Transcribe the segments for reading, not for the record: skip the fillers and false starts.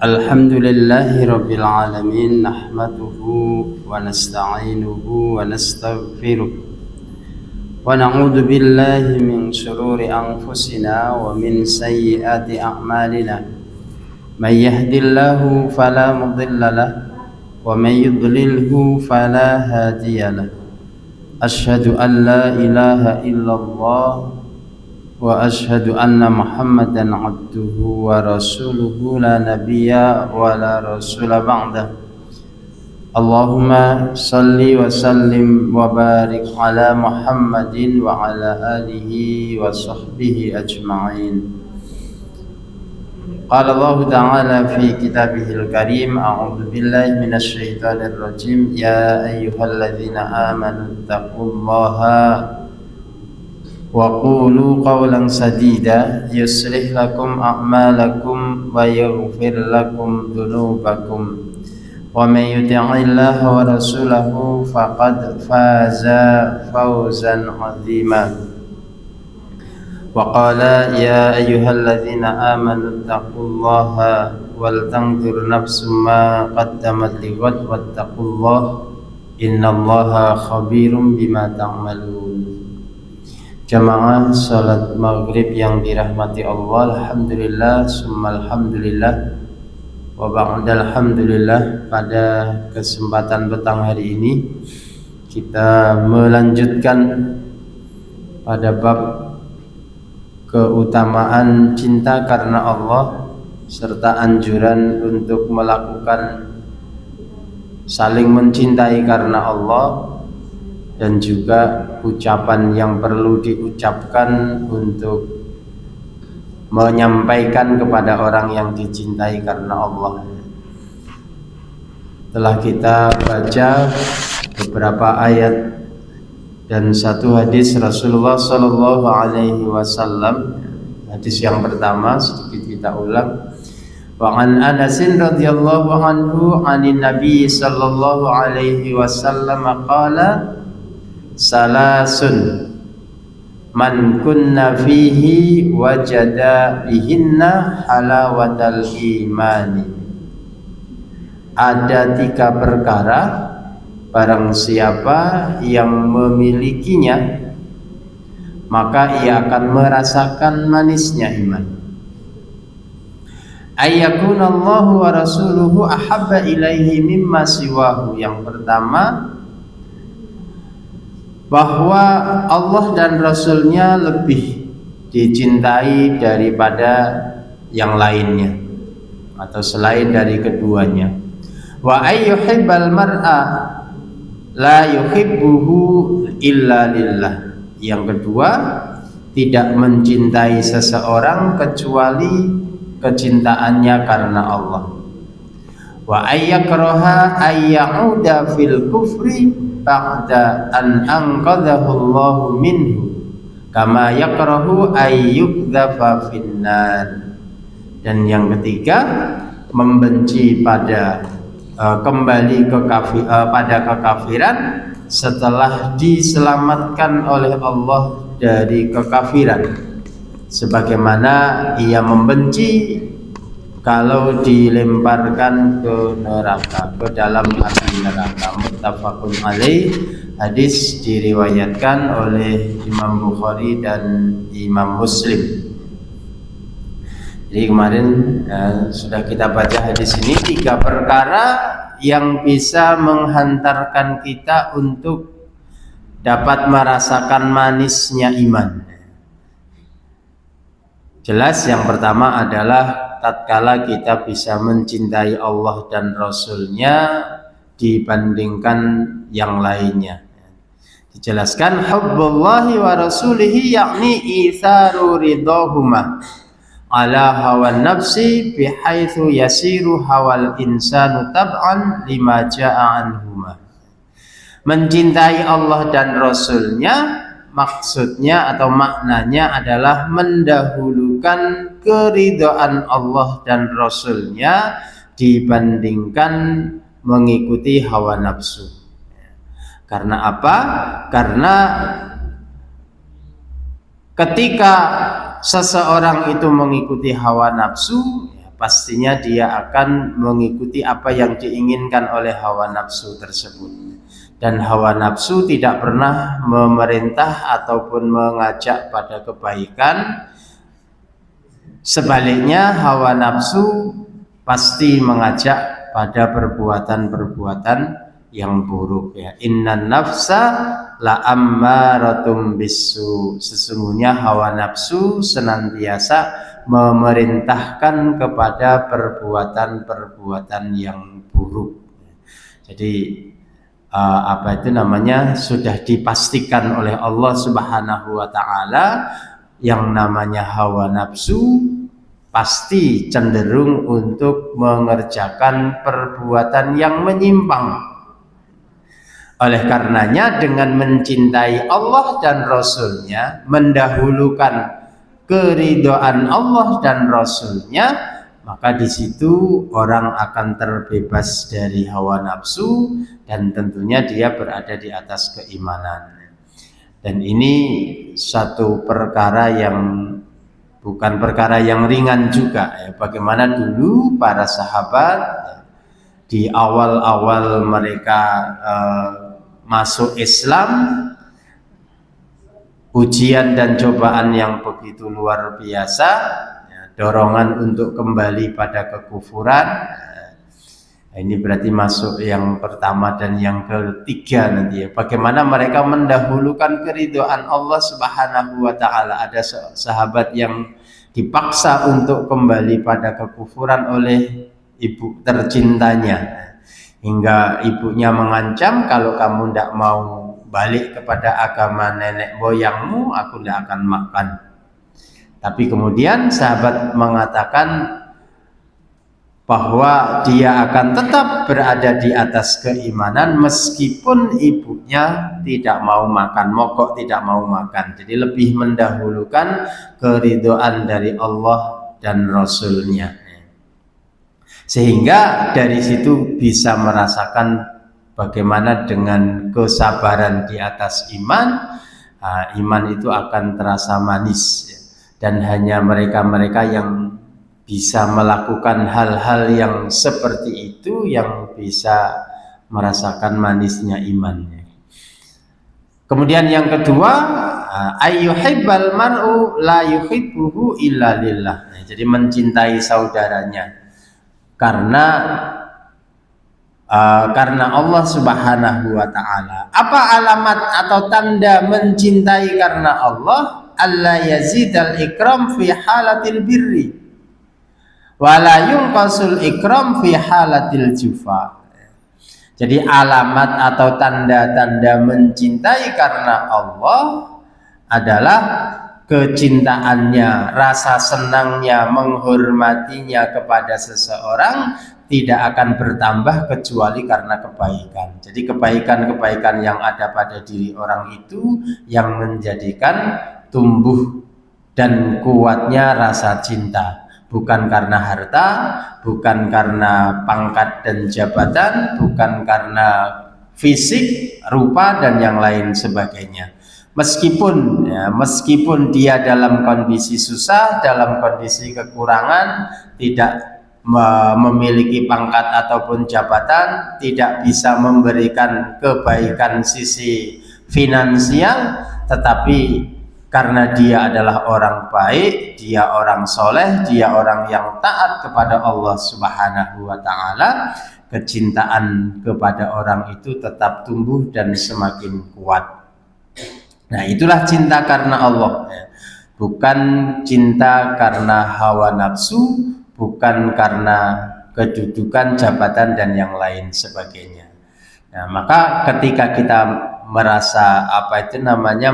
Alhamdulillahi Rabbil Alamin. Nahmaduhu wa nasta'inuhu wa nastaghfiruh wa na'udzu billahi min shururi anfusina wa min sayyiati a'malina. May yahdihillahu fala mudilla lahu wa may yudlilhu fala hadiya lahu. Asyhadu an la ilaha illallah wa asyhadu anna Muhammadan abduhu wa rasuluhu la nabiyya wa la rasula ba'da. Allahumma salli wa sallim wa barik ala Muhammadin wa ala alihi wa sahbihi ajma'in. Qala Allah ta'ala fi kitabihil karim, a'udzu billahi minasy syaithanir rajim. Ya ayyuhalladzina amanu taqullaha wa qulu qawlan sadida yuslih lakum a'malakum wa yaghfir lakum dhunubakum wa may yuti'illaha wa rasulahu faqad faza fawzan 'azima. Wa qala ya ayyuhalladzina amanu taqullaha wal tanzur nafsum ma qaddamat lighad wattaqullaha innallaha khabirum bima ta'malun. Jamaah salat maghrib yang dirahmati Allah, alhamdulillah summa alhamdulillah wa ba'dal alhamdulillah. Pada kesempatan petang hari ini kita melanjutkan pada bab keutamaan cinta karena Allah serta anjuran untuk melakukan saling mencintai karena Allah, dan juga ucapan yang perlu diucapkan untuk menyampaikan kepada orang yang dicintai karena Allah. Telah kita baca beberapa ayat dan satu hadis Rasulullah Sallallahu Alaihi Wasallam. Hadis yang pertama sedikit kita ulang. Wa an Anas radhiyallahu anhu anin Nabi sallallahu alaihi wasallam qala salasun man kunna fihi wajada bihinna halawatal imani. Ada 3 perkara barang siapa yang memilikinya maka ia akan merasakan manisnya iman. Ayyakunallahu wa rasuluhu ahabba ilaihi mimma siwahu. Yang pertama, bahwa Allah dan Rasulnya lebih dicintai daripada yang lainnya atau selain dari keduanya. Wa ayyuhibbal mar'a la yuhibbuhu illa lillah. Yang kedua, tidak mencintai seseorang kecuali kecintaannya karena Allah. Wa ayyakraha ayyauda fil kufri ba'da an anqadhahu Allahu minhu kama yakrahu ayyukdhafa finnar. Dan yang ketiga, membenci pada kembali pada kekafiran setelah diselamatkan oleh Allah dari kekafiran, sebagaimana ia membenci kalau dilemparkan ke neraka, ke dalam api neraka. Muttafaqun alaih. Hadis diriwayatkan oleh Imam Bukhari dan Imam Muslim. Jadi kemarin sudah kita baca hadis ini, 3 perkara yang bisa menghantarkan kita untuk dapat merasakan manisnya iman. Jelas yang pertama adalah tatkala kita bisa mencintai Allah dan Rasulnya dibandingkan yang lainnya. Dijelaskan hubbullahi wa rasulihi yakni itharu ridahuma ala hawan nafsi bihaitsu yasiru hawal insanu tab'an lima ja'a anhuma. Mencintai Allah dan Rasulnya maksudnya atau maknanya adalah mendahulukan keridhaan Allah dan Rasulnya dibandingkan mengikuti hawa nafsu. Karena apa? Karena ketika seseorang itu mengikuti hawa nafsu, pastinya dia akan mengikuti apa yang diinginkan oleh hawa nafsu tersebut. Dan hawa nafsu tidak pernah memerintah ataupun mengajak pada kebaikan. Sebaliknya hawa nafsu pasti mengajak pada perbuatan-perbuatan yang buruk ya. Innan nafsa la ammaratum bisu. Sesungguhnya hawa nafsu senantiasa memerintahkan kepada perbuatan-perbuatan yang buruk. Jadi apa itu namanya, sudah dipastikan oleh Allah Subhanahu wa taala yang namanya hawa nafsu pasti cenderung untuk mengerjakan perbuatan yang menyimpang. Oleh karenanya dengan mencintai Allah dan Rasul-Nya, mendahulukan keridhaan Allah dan Rasul-Nya, maka di situ orang akan terbebas dari hawa nafsu dan tentunya dia berada di atas keimanan. Dan ini satu perkara yang bukan perkara yang ringan juga ya. Bagaimana dulu para sahabat di awal-awal mereka masuk Islam, ujian dan cobaan yang begitu luar biasa ya, dorongan untuk kembali pada kekufuran. Ini berarti masuk yang pertama dan yang ketiga nanti ya. Bagaimana mereka mendahulukan keridhaan Allah Subhanahu wa taala. Ada sahabat yang dipaksa untuk kembali pada kekufuran oleh ibu tercintanya. Hingga ibunya mengancam, kalau kamu tidak mau balik kepada agama nenek moyangmu, aku tidak akan makan. Tapi kemudian sahabat mengatakan bahwa dia akan tetap berada di atas keimanan meskipun ibunya tidak mau makan, mogok tidak mau makan. Jadi lebih mendahulukan keridhaan dari Allah dan Rasul-Nya. Sehingga dari situ bisa merasakan bagaimana dengan kesabaran di atas iman, iman itu akan terasa manis ya. Dan hanya mereka-mereka yang bisa melakukan hal-hal yang seperti itu yang bisa merasakan manisnya imannya. Kemudian yang kedua, ayyuhibbal mar'u la yuhibbuhu illa lillah. Jadi mencintai saudaranya karena Allah Subhanahu wa taala. Apa alamat atau tanda mencintai karena Allah? Alla yazidal ikram fi halatil birri wala yunqasul ikram fi halatil jufa. Jadi alamat atau tanda-tanda mencintai karena Allah adalah kecintaannya, rasa senangnya, menghormatinya kepada seseorang tidak akan bertambah kecuali karena kebaikan. Jadi kebaikan-kebaikan yang ada pada diri orang itu yang menjadikan tumbuh dan kuatnya rasa cinta. Bukan karena harta, bukan karena pangkat dan jabatan, bukan karena fisik, rupa dan yang lain sebagainya. Meskipun dia dalam kondisi susah, dalam kondisi kekurangan, tidak memiliki pangkat ataupun jabatan, tidak bisa memberikan kebaikan sisi finansial, tetapi karena dia adalah orang baik, dia orang soleh, dia orang yang taat kepada Allah Subhanahu wa taala, kecintaan kepada orang itu tetap tumbuh dan semakin kuat. Nah, itulah cinta karena Allah, bukan cinta karena hawa nafsu, bukan karena kedudukan, jabatan dan yang lain sebagainya. Nah, maka ketika kita merasa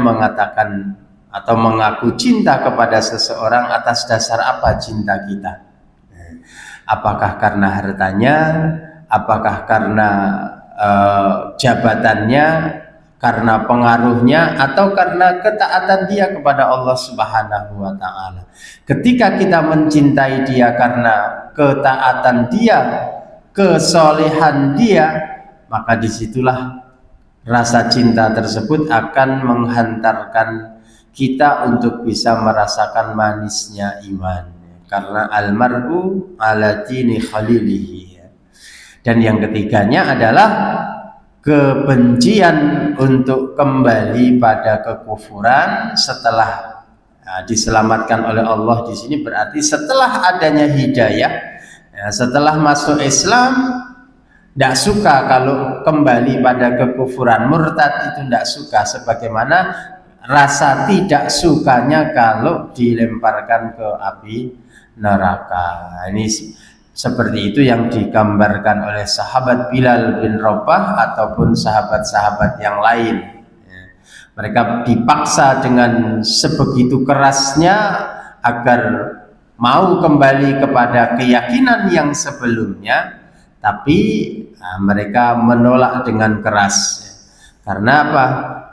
mengatakan atau mengaku cinta kepada seseorang, atas dasar apa cinta kita? Apakah karena hartanya, apakah karena jabatannya, karena pengaruhnya, atau karena ketaatan dia kepada Allah Subhanahu wa taala. Ketika kita mencintai dia karena ketaatan dia, kesolehan dia, maka disitulah rasa cinta tersebut akan menghantarkan kita untuk bisa merasakan manisnya iman. karena almar'u ala dini khalilihi. Dan yang ketiganya adalah kebencian untuk kembali pada kekufuran setelah diselamatkan oleh Allah. Di sini berarti setelah adanya hidayah, setelah masuk Islam, tidak suka kalau kembali pada kekufuran. Murtad itu tidak suka, sebagaimana rasa tidak sukanya kalau dilemparkan ke api neraka. Ini seperti itu yang digambarkan oleh sahabat Bilal bin Rabah ataupun sahabat-sahabat yang lain. Mereka dipaksa dengan sebegitu kerasnya agar mau kembali kepada keyakinan yang sebelumnya, tapi mereka menolak dengan keras. Karena apa?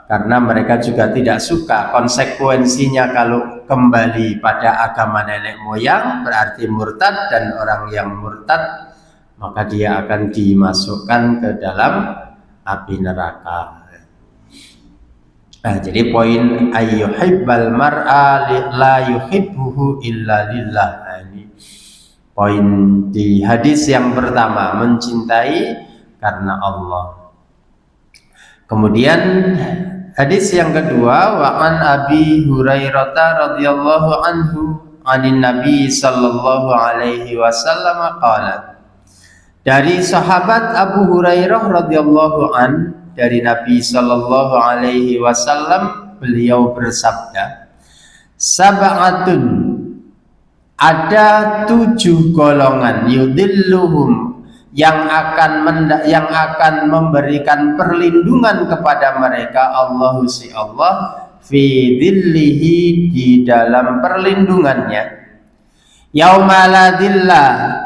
Karena mereka juga tidak suka konsekuensinya kalau kembali pada agama nenek moyang, berarti murtad, dan orang yang murtad maka dia akan dimasukkan ke dalam api neraka. Jadi poin ayyuhibbal mar'a la yuhibbuhu illa lillah. Ini poin di hadis yang pertama, mencintai karena Allah. Kemudian hadis yang kedua, wa an Abi Hurairah radhiyallahu anhu anin Nabi sallallahu alaihi wasallam qala. Dari sahabat Abu Hurairah radhiyallahu an, dari Nabi sallallahu alaihi wasallam, beliau bersabda, sab'atun, ada 7 golongan, yudilluhum, yang akan memberikan perlindungan kepada mereka Allah fi dhillihi, di dalam perlindungannya, yauma la dhilla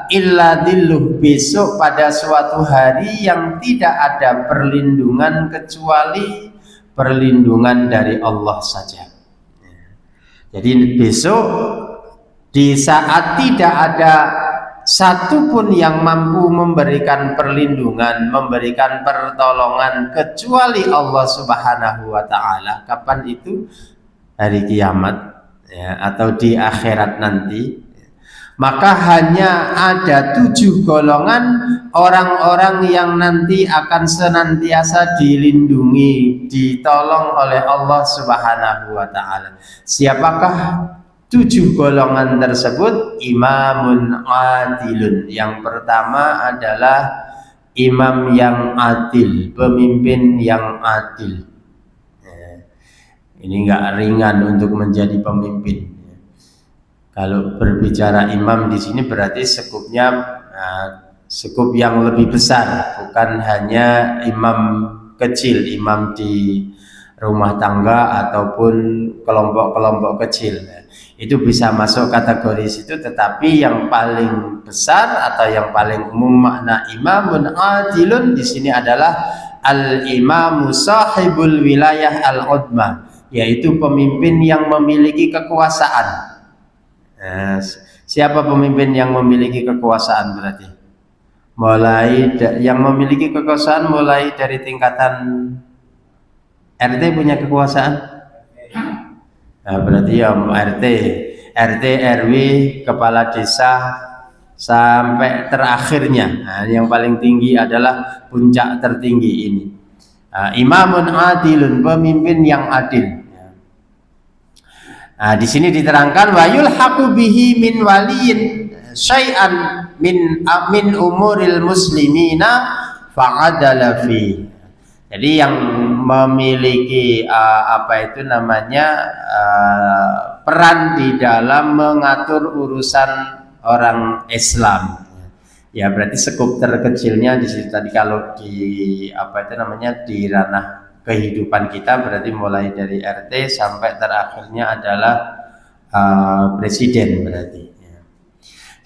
illa dhilluh, besok pada suatu hari yang tidak ada perlindungan kecuali perlindungan dari Allah saja. Jadi besok di saat tidak ada satupun yang mampu memberikan perlindungan, memberikan pertolongan kecuali Allah Subhanahu wa ta'ala. Kapan itu? Hari kiamat, atau di akhirat nanti. Maka hanya ada 7 golongan orang-orang yang nanti akan senantiasa dilindungi, ditolong oleh Allah Subhanahu wa ta'ala. Siapakah 7 golongan tersebut? Imamun adilun. Yang pertama adalah imam yang adil, pemimpin yang adil. Ini enggak ringan untuk menjadi pemimpin. Kalau berbicara imam di sini berarti skupnya skup yang lebih besar, bukan hanya imam kecil, imam di rumah tangga ataupun kelompok-kelompok kecil. Itu bisa masuk kategori situ, tetapi yang paling besar atau yang paling umum makna imamun adilun di sini adalah al-imamu sahibul wilayah al-udma, yaitu pemimpin yang memiliki kekuasaan. Siapa pemimpin yang memiliki kekuasaan berarti? Yang memiliki kekuasaan mulai dari tingkatan RT punya kekuasaan. Berarti ya RT, RW, kepala desa sampai terakhirnya. Yang paling tinggi adalah puncak tertinggi ini. Imamun adilun, pemimpin yang adil. Di sini diterangkan wa yulhaqu bihi min waliyin syai'an min umuril muslimina fa'adala fi. Jadi yang memiliki peran di dalam mengatur urusan orang Islam. Ya berarti skup terkecilnya di situ tadi. Kalau di di ranah kehidupan kita berarti mulai dari RT sampai terakhirnya adalah presiden berarti.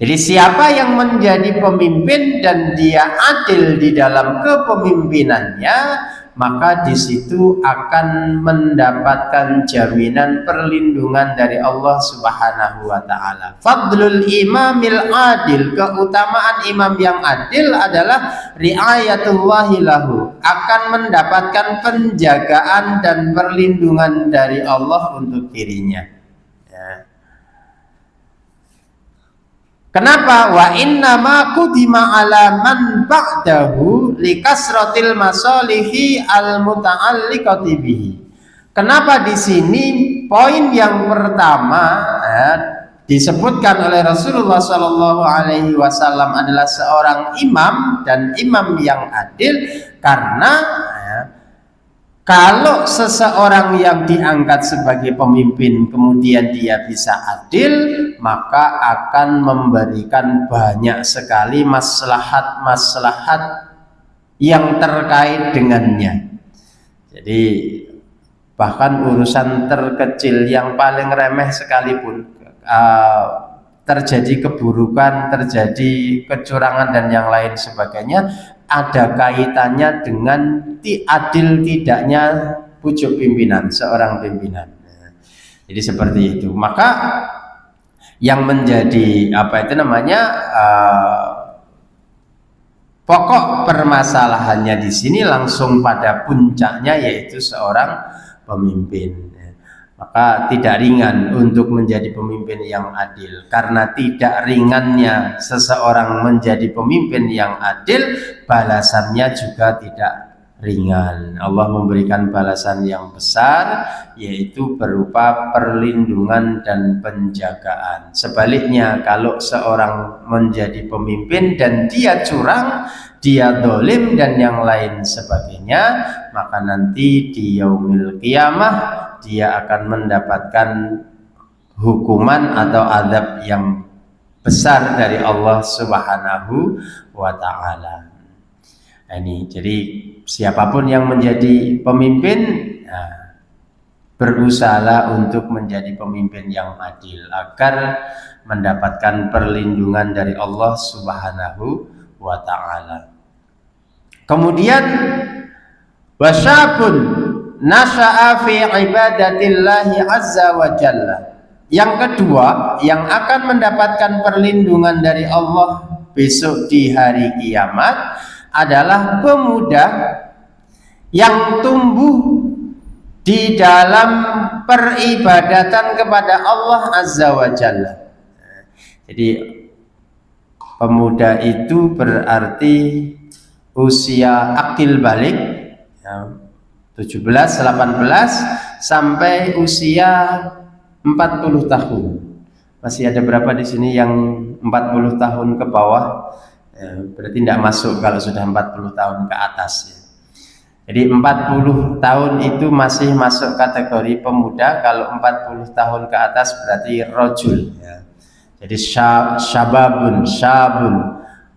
Jadi siapa yang menjadi pemimpin dan dia adil di dalam kepemimpinannya, maka di situ akan mendapatkan jaminan perlindungan dari Allah Subhanahu wa taala. Fadlul imamil adil, keutamaan imam yang adil adalah riayatullahi lahu, akan mendapatkan penjagaan dan perlindungan dari Allah untuk dirinya. Kenapa? Wa inna ma qudima ala man ba'dahu likasratil masalihi al muta'alliqati bihi. Kenapa di sini poin yang pertama disebutkan oleh Rasulullah Shallallahu Alaihi Wasallam adalah seorang imam dan imam yang adil karena kalau seseorang yang diangkat sebagai pemimpin kemudian dia bisa adil, maka akan memberikan banyak sekali maslahat-maslahat yang terkait dengannya. Jadi bahkan urusan terkecil yang paling remeh sekalipun, terjadi keburukan, terjadi kecurangan dan yang lain sebagainya, ada kaitannya dengan adil tidaknya pucuk pimpinan, seorang pimpinan. Jadi seperti itu. Maka yang menjadi pokok permasalahannya di sini langsung pada puncaknya, yaitu seorang pemimpin. Maka tidak ringan untuk menjadi pemimpin yang adil. Karena tidak ringannya seseorang menjadi pemimpin yang adil, balasannya juga tidak ringan. Allah memberikan balasan yang besar, yaitu berupa perlindungan dan penjagaan. Sebaliknya, kalau seorang menjadi pemimpin dan dia curang, dia dolim dan yang lain sebagainya, maka nanti di yaumil qiyamah dia akan mendapatkan hukuman atau azab yang besar dari Allah Subhanahu wa Ta'ala. Ini jadi siapapun yang menjadi pemimpin, berusaha untuk menjadi pemimpin yang adil agar mendapatkan perlindungan dari Allah Subhanahu wa Ta'ala. Kemudian wasyabun nasha'a fi ibadatillahi azza wa jalla. Yang kedua yang akan mendapatkan perlindungan dari Allah besok di hari kiamat adalah pemuda yang tumbuh di dalam peribadatan kepada Allah azza wa jalla. Jadi pemuda itu berarti usia akil balik, 17, 18 sampai usia 40 tahun. Masih ada berapa di sini yang 40 tahun ke bawah? Berarti tidak masuk kalau sudah 40 tahun ke atas ya. Jadi 40 tahun itu masih masuk kategori pemuda. Kalau 40 tahun ke atas berarti rojul ya. Jadi syabun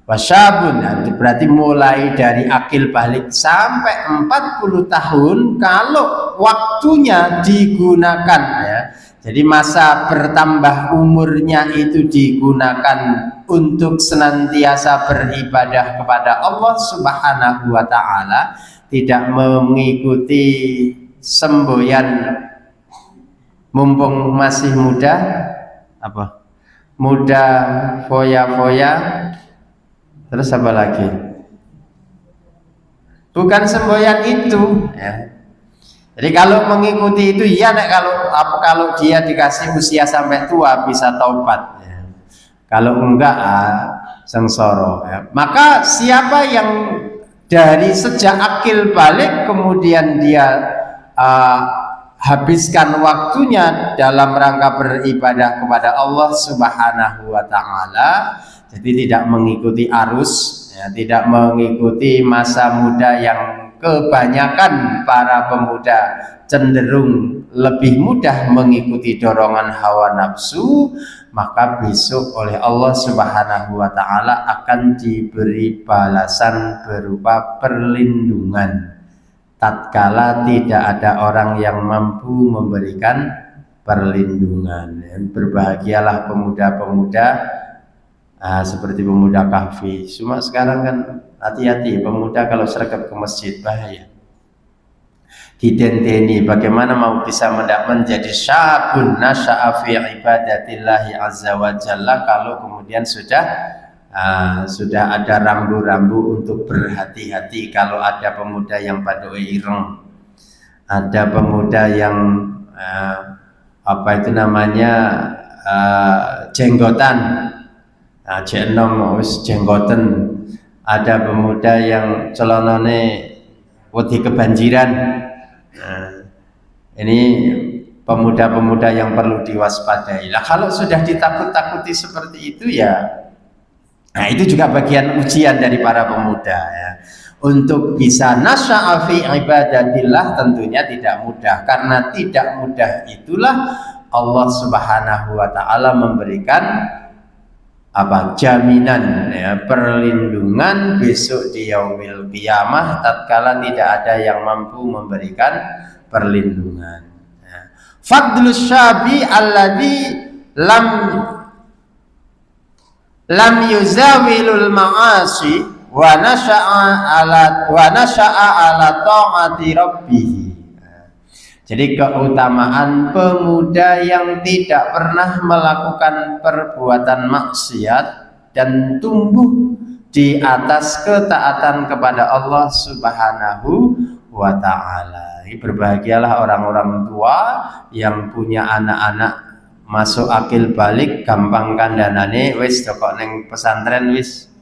wasyabun, berarti mulai dari akil balik sampai 40 tahun kalau waktunya digunakan ya. Jadi masa bertambah umurnya itu digunakan untuk senantiasa beribadah kepada Allah Subhanahu wa Ta'ala, tidak mengikuti semboyan mumpung masih muda, muda foya-foya. Terus apa lagi? Bukan semboyan itu ya. Jadi kalau mengikuti itu ya, kalau dia dikasih usia sampai tua bisa taubat ya. Kalau enggak sengsara ya. Maka siapa yang dari sejak akil balik kemudian dia habiskan waktunya dalam rangka beribadah kepada Allah Subhanahu wa Ta'ala, jadi tidak mengikuti arus ya, tidak mengikuti masa muda yang kebanyakan para pemuda cenderung lebih mudah mengikuti dorongan hawa nafsu, maka besok oleh Allah Subhanahu wa Ta'ala akan diberi balasan berupa perlindungan tatkala tidak ada orang yang mampu memberikan perlindungan. Berbahagialah pemuda-pemuda seperti pemuda kahfi. Cuma sekarang kan hati-hati, pemuda kalau sergap ke masjid bahaya. Didenteni bagaimana mau bisa menjadi syabun nasya'a fi ibadatillahi azza wa jalla kalau kemudian sudah ada rambu-rambu untuk berhati-hati. Kalau ada pemuda yang badoi ireng, ada pemuda yang jenggotan, Jek enom wis jenggoten. Ada pemuda yang celonone wedi kebanjiran. Nah, ini pemuda-pemuda yang perlu diwaspadai. Lah kalau sudah ditakut-takuti seperti itu ya, nah itu juga bagian ujian dari para pemuda ya. Untuk bisa nasya'a fi ibadatillah tentunya tidak mudah, karena tidak mudah itulah Allah Subhanahu wa taala memberikan jaminan ya, perlindungan besok di yaumil qiyamah tatkala tidak ada yang mampu memberikan perlindungan. Fadlus syabi alladhi lam yuzawilul ma'asi wa nasha'a ala ta'ati rabbih. Jadi keutamaan pemuda yang tidak pernah melakukan perbuatan maksiat dan tumbuh di atas ketaatan kepada Allah Subhanahu wa ta'ala. Berbahagialah orang-orang tua yang punya anak-anak masuk akil balik, gampang kandhanane wis kok neng pesantren wis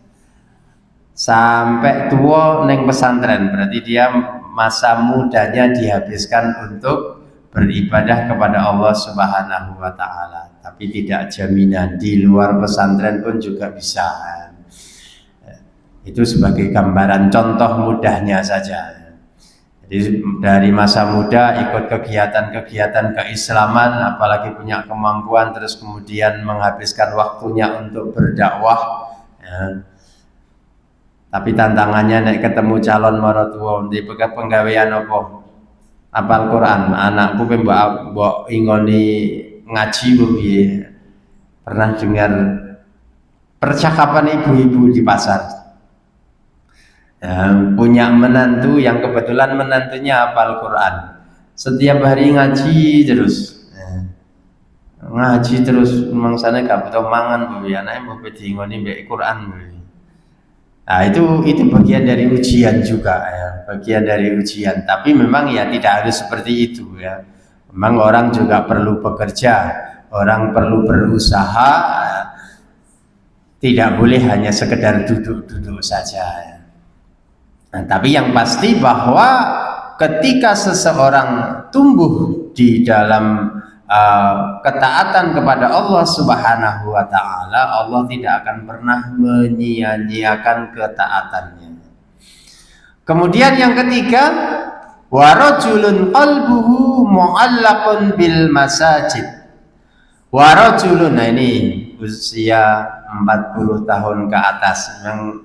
sampai tua neng pesantren, berarti dia masa mudanya dihabiskan untuk beribadah kepada Allah Subhanahu wa taala. Tapi tidak jaminan di luar pesantren pun juga bisa. Itu sebagai gambaran contoh mudahnya saja. Jadi dari masa muda ikut kegiatan-kegiatan keislaman, apalagi punya kemampuan, terus kemudian menghabiskan waktunya untuk berdakwah ya. Tapi tantangannya nek ketemu calon maratuwa di penggawean apa? Apal Quran. Anakku pe mbok ingoni ngaji bu piye? Pernah dengar percakapan ibu-ibu di pasar. Ya, punya menantu yang kebetulan menantunya hafal Quran. Setiap hari ngaji terus. Ya. Ngaji terus mangsane gak butuh mangan bu, anake mbok diingoni mbek Quran bu. Nah itu bagian dari ujian juga ya, bagian dari ujian. Tapi memang ya tidak harus seperti itu ya. Memang orang juga perlu bekerja, orang perlu berusaha, tidak boleh hanya sekedar duduk-duduk saja ya. Nah, tapi yang pasti bahwa ketika seseorang tumbuh di dalam ketaatan kepada Allah Subhanahu wa taala, Allah tidak akan pernah menyia-nyiakan ketaatannya. Kemudian yang ketiga, wa rajulun qalbuhu mu'allaqun bil masajid. Wa rajulun, nah ini usia 40 tahun ke atas yang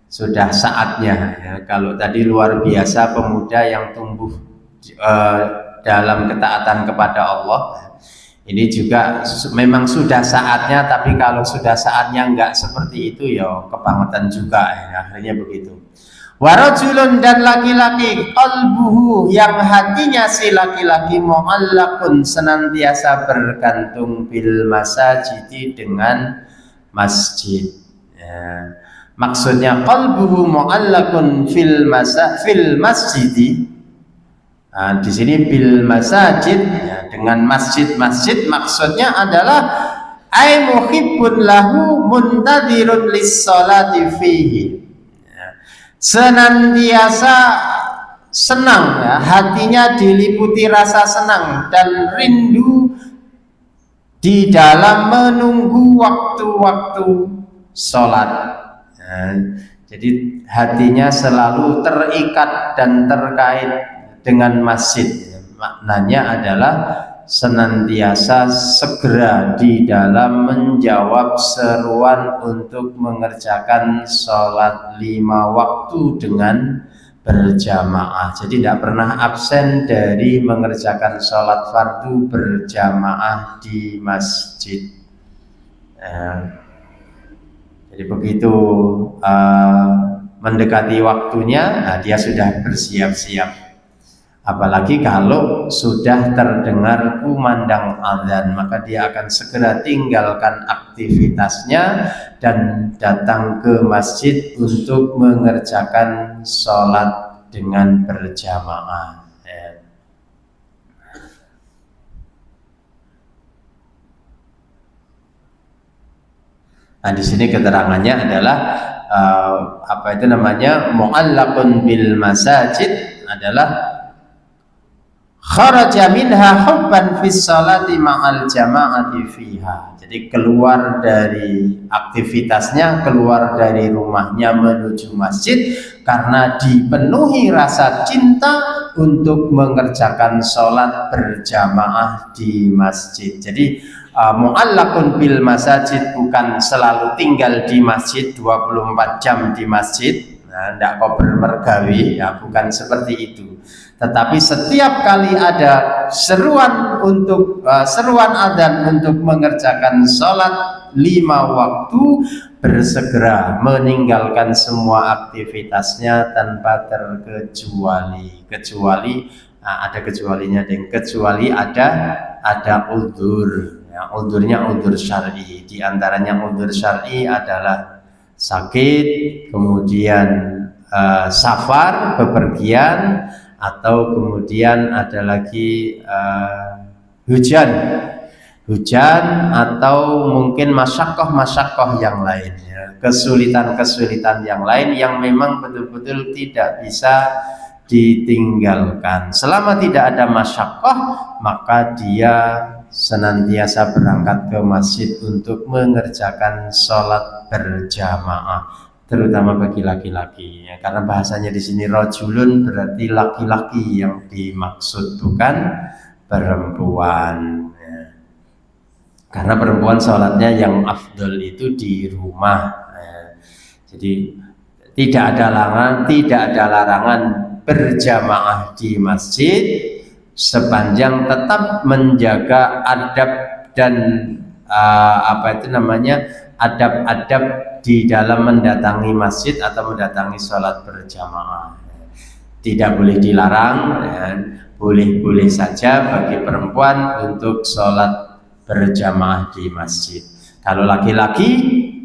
sudah saatnya ya. Kalau tadi luar biasa pemuda yang tumbuh dalam ketaatan kepada Allah, ini juga memang sudah saatnya. Tapi kalau sudah saatnya enggak seperti itu ya kebangetan juga ya, akhirnya begitu. Warajulun, dan laki-laki qalbuhu, yang hatinya si laki-laki mu'allaqun, senantiasa bergantung bil masajidi, dengan masjid ya. Maksudnya qalbuhu mu'allaqun fil masjidi. Nah, di sini bil masajid ya, dengan masjid-masjid maksudnya adalah ay muhibbun lahu muntadirun lis-sholati fihi ya, senantiasa senang ya, hatinya diliputi rasa senang dan rindu di dalam menunggu waktu-waktu sholat ya. Jadi hatinya selalu terikat dan terkait dengan masjid. Maknanya adalah senantiasa segera di dalam menjawab seruan untuk mengerjakan sholat 5 waktu dengan berjamaah. Jadi tidak pernah absen dari mengerjakan sholat fardu berjamaah di masjid. Jadi begitu mendekati waktunya, nah dia sudah bersiap-siap. Apalagi kalau sudah terdengar kumandang azan, maka dia akan segera tinggalkan aktivitasnya dan datang ke masjid untuk mengerjakan sholat dengan berjamaah. Nah, di sini keterangannya adalah mu'allaqun bil masajid adalah kharaja minha hubban fis salati ma'al jama'ati fiha. Jadi keluar dari aktivitasnya, keluar dari rumahnya menuju masjid karena dipenuhi rasa cinta untuk mengerjakan sholat berjamaah di masjid. Jadi mu'allaqun bil masajid bukan selalu tinggal di masjid 24 jam di masjid. Nah, tidak kober mergawi, ya, bukan seperti itu. Tetapi setiap kali ada seruan adzan untuk mengerjakan sholat 5 waktu, bersegera meninggalkan semua aktivitasnya tanpa terkecuali. Ada kecualinya, kecuali ada udzur. Ya, udzurnya udzur syar'i. Di antaranya udzur syar'i adalah sakit, kemudian safar, bepergian, atau kemudian ada lagi hujan atau mungkin masyakoh yang lain, ya. Kesulitan yang lain yang memang betul-betul tidak bisa ditinggalkan. Selama tidak ada masyakoh, maka dia senantiasa berangkat ke masjid untuk mengerjakan sholat berjamaah, terutama bagi laki-laki, ya, karena bahasanya di sini rajulun berarti laki-laki yang dimaksud, bukan perempuan, ya. Karena perempuan sholatnya yang afdol itu di rumah, ya. Jadi tidak ada larangan berjamaah di masjid sepanjang tetap menjaga adab dan adab-adab di dalam mendatangi masjid atau mendatangi sholat berjamaah. Tidak boleh dilarang, ya. Boleh-boleh saja bagi perempuan untuk sholat berjamaah di masjid. Kalau laki-laki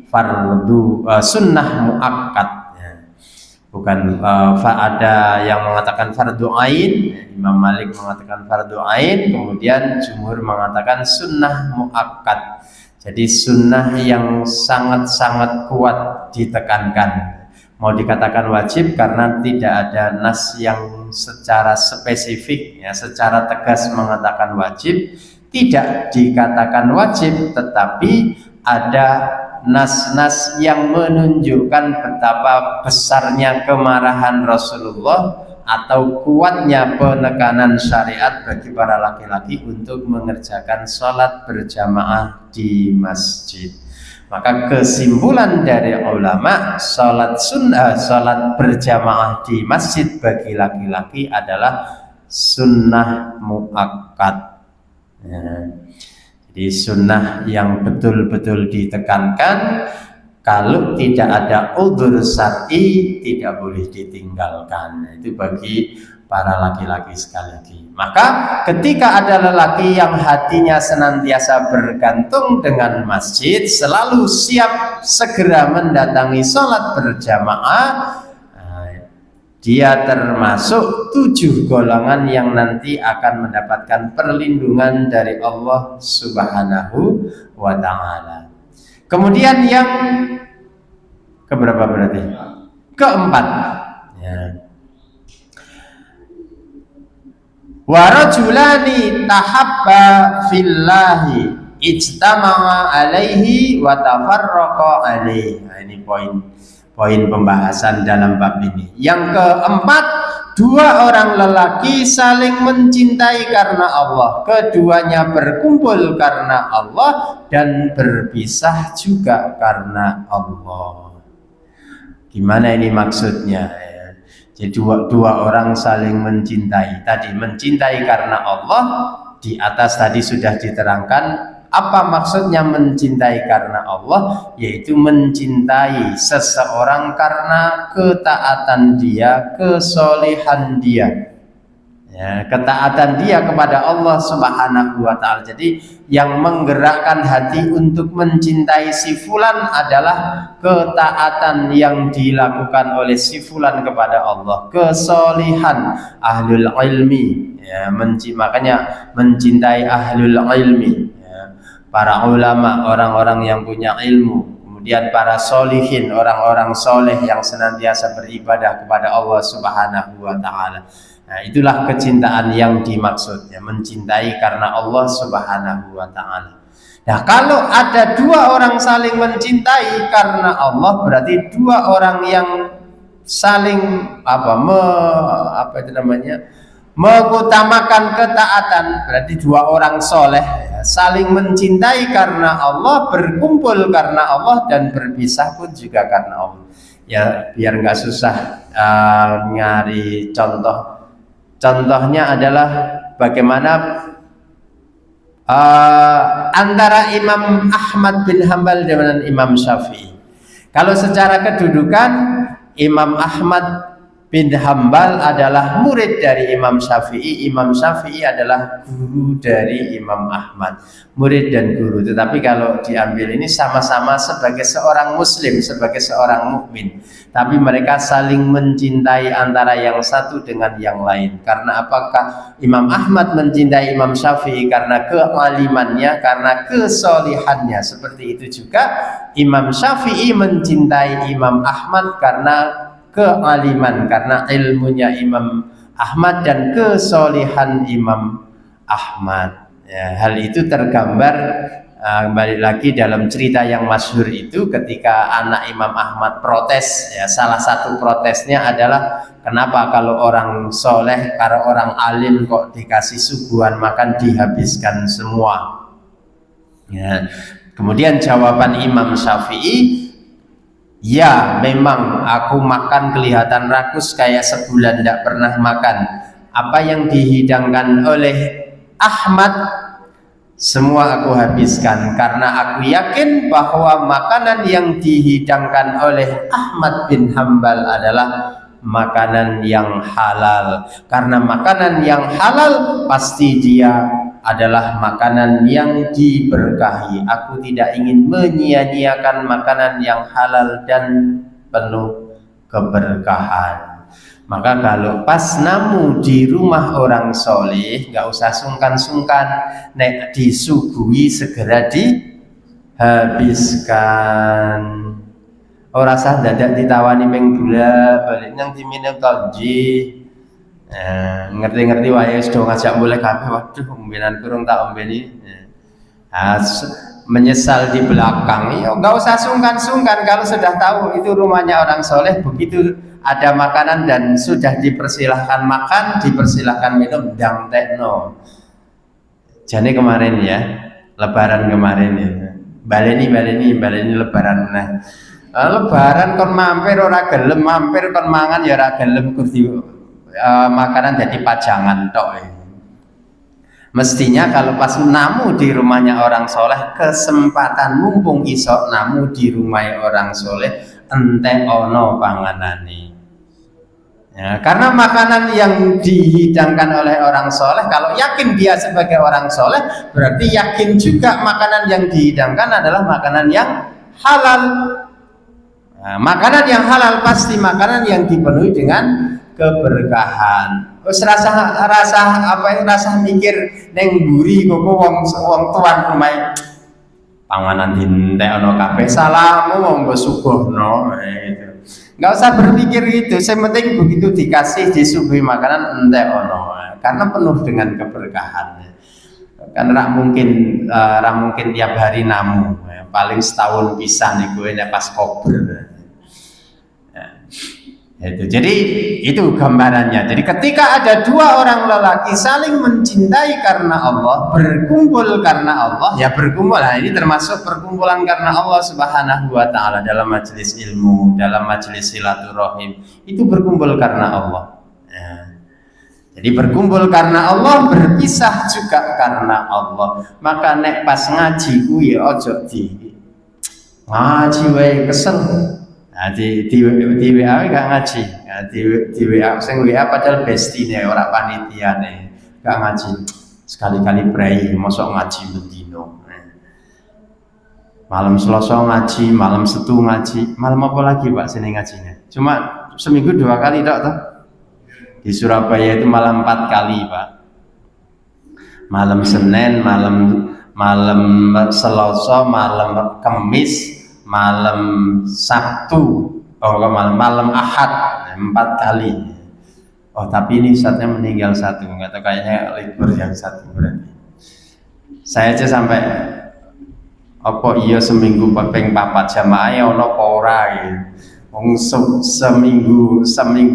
fardu sunnah muakkad, ya. Bukan ada yang mengatakan fardu ain, Imam Malik mengatakan fardu ain, kemudian jumhur mengatakan sunnah muakkad. Jadi sunnah yang sangat-sangat kuat ditekankan. Mau dikatakan wajib karena tidak ada nas yang secara spesifik, ya, secara tegas mengatakan wajib. Tidak dikatakan wajib, tetapi ada nas-nas yang menunjukkan betapa besarnya kemarahan Rasulullah atau kuatnya penekanan syariat bagi para laki-laki untuk mengerjakan sholat berjamaah di masjid. Maka kesimpulan dari ulama, sholat berjamaah di masjid bagi laki-laki adalah sunnah muakkad, ya. Jadi sunnah yang betul-betul ditekankan. Kalau tidak ada udzur syar'i tidak boleh ditinggalkan. Itu bagi para laki-laki sekali lagi. Maka ketika ada lelaki yang hatinya senantiasa bergantung dengan masjid, selalu siap segera mendatangi sholat berjamaah, dia termasuk 7 golongan yang nanti akan mendapatkan perlindungan dari Allah Subhanahu wa ta'ala. Kemudian yang keberapa berarti? Keempat, ya. Wa rajulani tahabba fillahi ijtama'a alaihi wa tafarraqa alaihi. Nah, ini poin pembahasan dalam bab ini. Yang keempat, 2 orang lelaki saling mencintai karena Allah. Keduanya berkumpul karena Allah dan berpisah juga karena Allah. Gimana ini maksudnya? Jadi dua orang saling mencintai. Tadi mencintai karena Allah, di atas tadi sudah diterangkan apa maksudnya mencintai karena Allah, yaitu mencintai seseorang karena ketaatan dia, kesolehan dia, ya, ketaatan dia kepada Allah Subhanahu wa ta'ala. Jadi yang menggerakkan hati untuk mencintai si fulan adalah ketaatan yang dilakukan oleh si fulan kepada Allah, kesolehan ahlul ilmi, ya, makanya mencintai ahlul ilmi, para ulama, orang-orang yang punya ilmu. kemudian para solihin, orang-orang soleh yang senantiasa beribadah kepada Allah Subhanahu wa Ta'ala. Nah, itulah kecintaan yang dimaksud, ya, mencintai karena Allah Subhanahu wa Ta'ala. Nah, kalau ada dua orang saling mencintai karena Allah, berarti dua orang yang saling mengutamakan ketaatan, berarti dua orang soleh, ya, saling mencintai karena Allah, berkumpul karena Allah, dan berpisah pun juga karena Allah. Ya, biar nggak susah nyari contoh. Contohnya adalah bagaimana antara Imam Ahmad bin Hambal dengan Imam Syafi'i. Kalau secara kedudukan, Imam Ahmad bin Hambal adalah murid dari Imam Syafi'i. Imam Syafi'i adalah guru dari Imam Ahmad, murid dan guru. Tetapi kalau diambil ini sama-sama sebagai seorang muslim, sebagai seorang mukmin, tapi mereka saling mencintai antara yang satu dengan yang lain. Karena apakah Imam Ahmad mencintai Imam Syafi'i? Karena kealimannya, karena kesolihannya. Seperti itu juga Imam Syafi'i mencintai Imam Ahmad karena kealiman, karena ilmunya Imam Ahmad dan kesolihan Imam Ahmad. Ya, hal itu tergambar balik lagi dalam cerita yang masyhur itu, ketika anak Imam Ahmad protes. Ya, salah satu protesnya adalah, kenapa kalau orang soleh, kalau orang alim kok dikasih suguhan makan dihabiskan semua? Ya, kemudian jawaban Imam Syafi'i, ya memang aku makan kelihatan rakus kayak sebulan tidak pernah makan. Apa yang dihidangkan oleh Ahmad semua aku habiskan, karena aku yakin bahwa makanan yang dihidangkan oleh Ahmad bin Hambal adalah makanan yang halal. Karena makanan yang halal pasti dia adalah makanan yang diberkahi. Aku tidak ingin menyia-nyiakan makanan yang halal dan penuh keberkahan. Maka kalau pas namu di rumah orang soleh, nggak usah sungkan-sungkan, nek disuguhi segera dihabiskan. Ora sah dadak ditawani ping bola balik nang diminum tonji. Ngerti-ngerti wae wis do ngajak mulai kabeh, waduh ombenan kurang tak ombeni. Menyesal di belakang. Ya enggak usah sungkan-sungkan kalau sudah tahu itu rumahnya orang soleh, begitu ada makanan dan sudah dipersilahkan makan, dipersilahkan minum, dang tekno. Jane kemarin ya, lebaran kemarin ya. Baleni lebaran. Nah, lebaran kon mampir ora gelem, mampir kon mangan ya ora gelem, kurdi makanan jadi pajangan tok. Mestinya kalau pas namu di rumahnya orang soleh, kesempatan mumpung iso namu di rumah orang soleh, ente ono panganane. Ya, karena makanan yang dihidangkan oleh orang soleh, kalau yakin dia sebagai orang soleh, berarti yakin juga makanan yang dihidangkan adalah makanan yang halal. Nah, makanan yang halal pasti makanan yang dipenuhi dengan keberkahan. Rasa mikir neng buri kok wong tuan rumah panganan dintekno kabeh salahmu wong mbok suguhno gitu. Enggak usah berpikir itu, yang penting begitu dikasih disuguhi makanan entek ono, karena penuh dengan keberkahan. Kan ra mungkin tiap hari namu, paling setahun pisan iku nek pas kober. Itu. Jadi itu gambarannya. Jadi ketika ada dua orang lelaki saling mencintai karena Allah, berkumpul karena Allah, ya berkumpul. Nah, ini termasuk perkumpulan karena Allah Subhanahu wa Ta'ala dalam majelis ilmu, dalam majelis silaturahim. Itu berkumpul karena Allah. Ya. Jadi berkumpul karena Allah, berpisah juga karena Allah. Maka nek pas ngaji kuwi ojo di ngaji wae kesel. Nah, di WA gak ngaji. Nah, di WA sing WA padahal bestine ora panitiane. Gak ngaji. Sekali-kali pray mosok ngaji bendino. Malam Selasa ngaji, malam Setu ngaji. Malam apa lagi Pak sini ngajinya? Cuma seminggu 2 kali tok toh. Di Surabaya itu malam 4 kali, Pak. Malam Senin, malam Selasa, malam Kamis, malam Sabtu, malam Ahad 4 kali. Oh tapi ini Ustadznya meninggal satu, nggak tahu kayaknya libur yang satu berarti. Saya aja sampai apa iya seminggu ping 4 jamaah ono apa ora gitu. Seminggu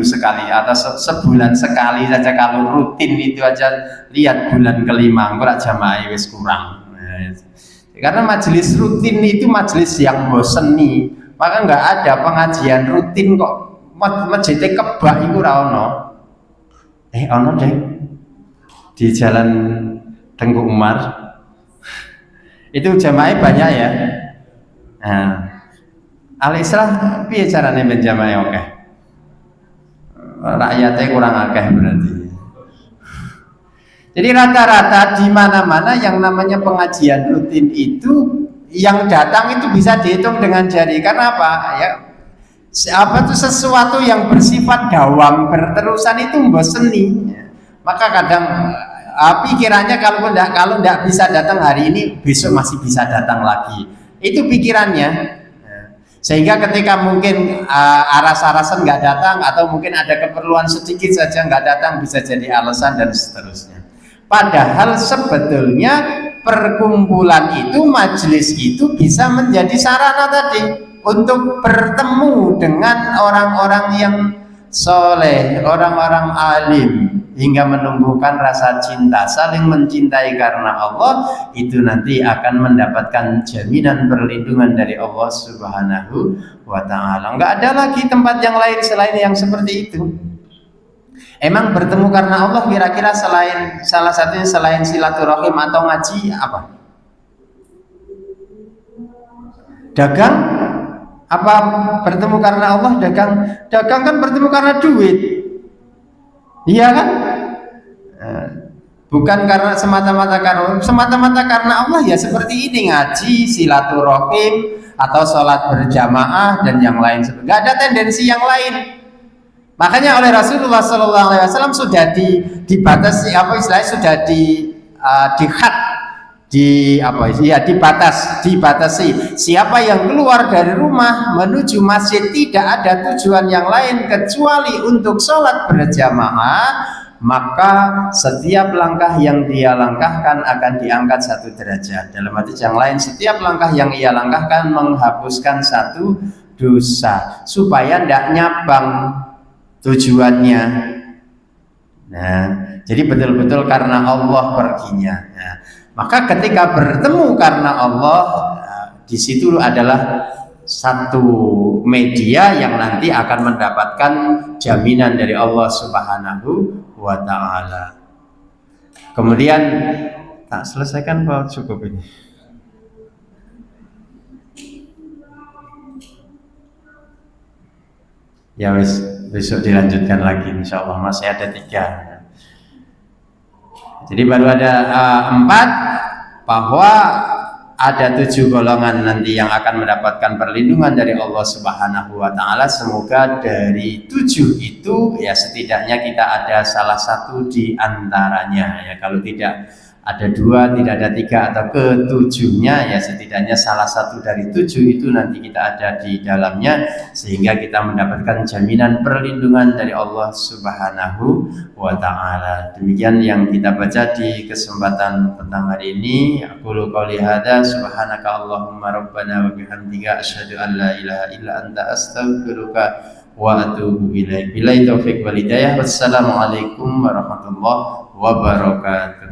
sekali atau sebulan sekali saja, kalau rutin itu aja lihat bulan kelima engko jamaah wis kurang. Karena majelis rutin itu majelis yang boseni, maka nggak ada pengajian rutin kok masjid Kebak itu ora ono. Ono deh di Jalan Tengku Umar itu jamaah banyak ya. Nah, Al-Islah piye carane ben jamaah akeh? Rakyatnya kurang akeh berarti. Jadi rata-rata di mana-mana yang namanya pengajian rutin itu yang datang itu bisa dihitung dengan jari. Karena apa? Ya, apa itu sesuatu yang bersifat dawam berterusan itu bosseni. Maka kadang pikirannya kalau tidak bisa datang hari ini, besok masih bisa datang lagi. Itu pikirannya. Sehingga ketika mungkin aras-arasan nggak datang atau mungkin ada keperluan sedikit saja nggak datang, bisa jadi alasan dan seterusnya. Padahal sebetulnya perkumpulan itu, majelis itu bisa menjadi sarana tadi untuk bertemu dengan orang-orang yang soleh, orang-orang alim, hingga menumbuhkan rasa cinta, saling mencintai karena Allah. Itu nanti akan mendapatkan jaminan perlindungan dari Allah Subhanahu wa ta'ala. Enggak ada lagi tempat yang lain selain yang seperti itu. Emang bertemu karena Allah kira-kira selain salah satunya selain silaturahim atau ngaji apa? Dagang? Apa bertemu karena Allah dagang? Dagang kan bertemu karena duit. Iya kan? Bukan karena semata-mata karena Allah ya seperti ini, ngaji, silaturahim atau sholat berjamaah dan yang lain. Gak ada tendensi yang lain. Makanya oleh Rasulullah SAW sudah dibatasi dibatasi siapa yang keluar dari rumah menuju masjid tidak ada tujuan yang lain kecuali untuk sholat berjamaah, maka setiap langkah yang dia langkahkan akan diangkat 1 derajat. Dalam arti yang lain, setiap langkah yang ia langkahkan menghapuskan 1 dosa supaya tidak nyabang tujuannya. Nah, jadi betul-betul karena Allah perginya. Nah, maka ketika bertemu karena Allah, di situ adalah satu media yang nanti akan mendapatkan jaminan dari Allah Subhanahu wa ta'ala. Kemudian tak selesaikan Pak, cukup ini. Ya wis, besok dilanjutkan lagi insyaallah, masih ada 3. Jadi baru ada 4, bahwa ada 7 golongan nanti yang akan mendapatkan perlindungan dari Allah Subhanahu wa ta'ala. Semoga dari 7 itu ya setidaknya kita ada salah satu di antaranya ya. Kalau tidak ada 2, tidak ada 3 atau ke-7-nya, ya setidaknya salah satu dari 7 itu nanti kita ada di dalamnya, sehingga kita mendapatkan jaminan perlindungan dari Allah Subhanahu wa ta'ala. Demikian yang kita baca di kesempatan petang hari ini. Aku qouli hadza, subhanaka Allahumma rabbana wa bihamdika asyhadu an la ilaha illa anta astaghfiruka wa atubu ilaik. Billahi taufiq wal hidayah. Wassalamualaikum warahmatullahi wabarakatuh.